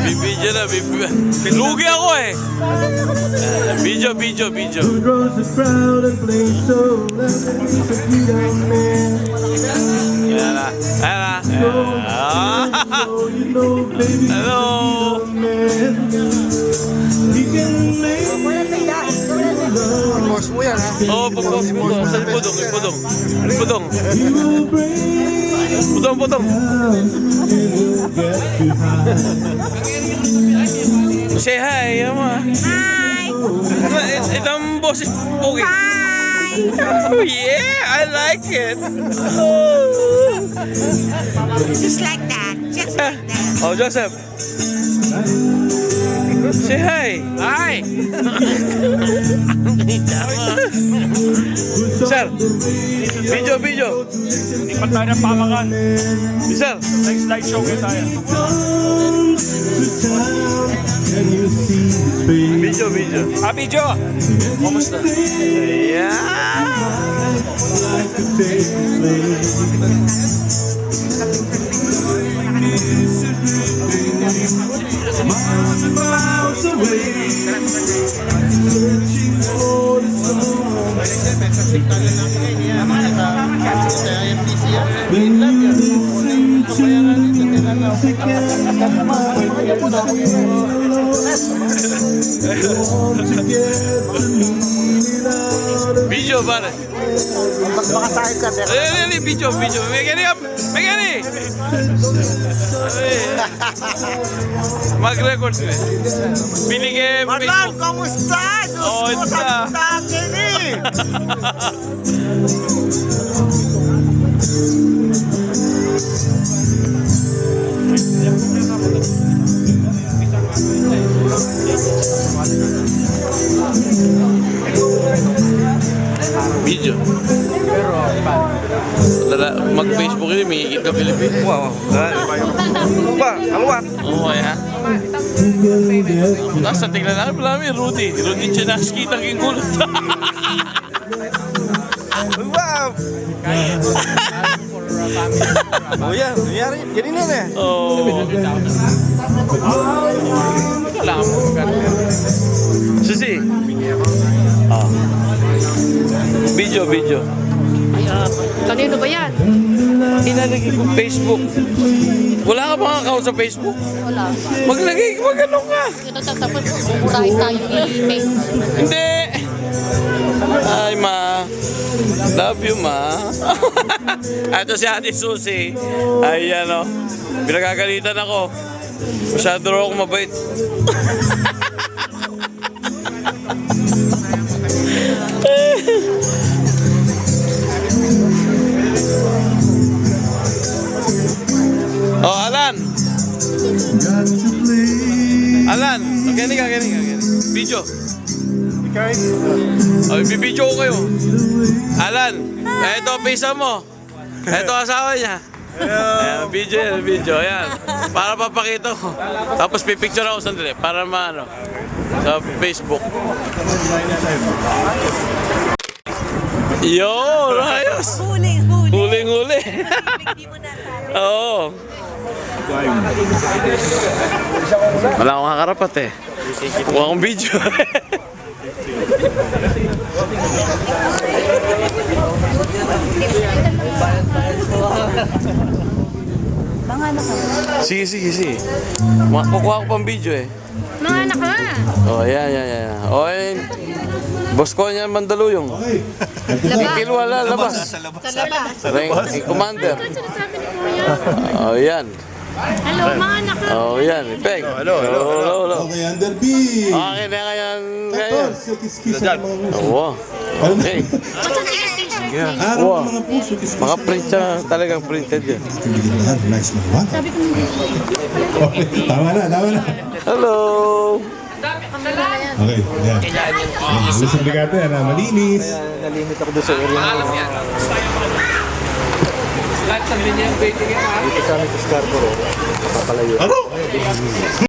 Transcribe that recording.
Bibidyo na, bibidyo. Lugi ako eh. Video. Ayan na. Hello. Boss mo yan, ha? Oo, pudong. Say hi, Yama. Hi! Itong boses pogi. Hi! Oh yeah, I like it. Just like that. Just like that. Oh, Joseph. Say hi. Hi. Sir, video. Ipat tayo ng pamakan. Sir. Next slide show kayo tayo. Video. Video! Kumusta? Yeah. Video pare. Makasakit ka, Really, video. Megani up. Mag-record sila. Binigay Marlon, Facebook. kamusta? Oh, Diyos ko, ito. sabi sa akin eh. Video. Mag-Facebook yun, may higit ka Pilipino. Wow. Kalwa. Oo, ya. Nasa tingnan namin, Rudy Chinaski, taging gulot. Wow. Oh yan, nangyari. Ganun yan eh. Oh. Susi. Ah. Video. Kanino ba yan? Inalagay ko Facebook. Wala ka bang account sa Facebook? Wala. Maglagay, mag-ano ka? Ito tapos murahin tayo i-email. Hindi. Ay, ma. Love you, ma. Ito si Ate Susi. Ay, ano. Pinagagalitan ako. Masyado raw ako mabait. Oh, Alan. Gani ka. Video. Oh, bibidyo ko kayo. Alan, ito pisa mo. Ito asawa niya. Ayan, video. Ayan. Para papakita ko. Tapos pipicture ako sandali. Para maano. Sa Facebook. Yo, ayos. Huling-huli. Oo. Wala akong kakarapat eh. Huwag akong video. Mga anak ka. Sige. Kukuha ko pang video eh. Mga anak ka. Oh, yan. Oh, boss ko niya Mandaluyong. Kilwala, labas. Sa labas. Rank commander. Ito sinasabi ni Kuya. Oh, yan. Hello, mga anak ka. Oh, yan. Peg. Hello. Okay, Under B. Okay na ngayon. Kiss ang mga puso. Oo. Okay. Araw Wow. ng mga puso, kiss. Mga print siya, talagang printed yan. Nice na ba? Sabi ko hindi. Okay, tama na. Hello. Okay, yan. Alis ang bigato yan, malinis. Nalimit ako doon sa area. Lahat sabi niya, Dito sa amin sa Scarborough. Papalayo. Ano?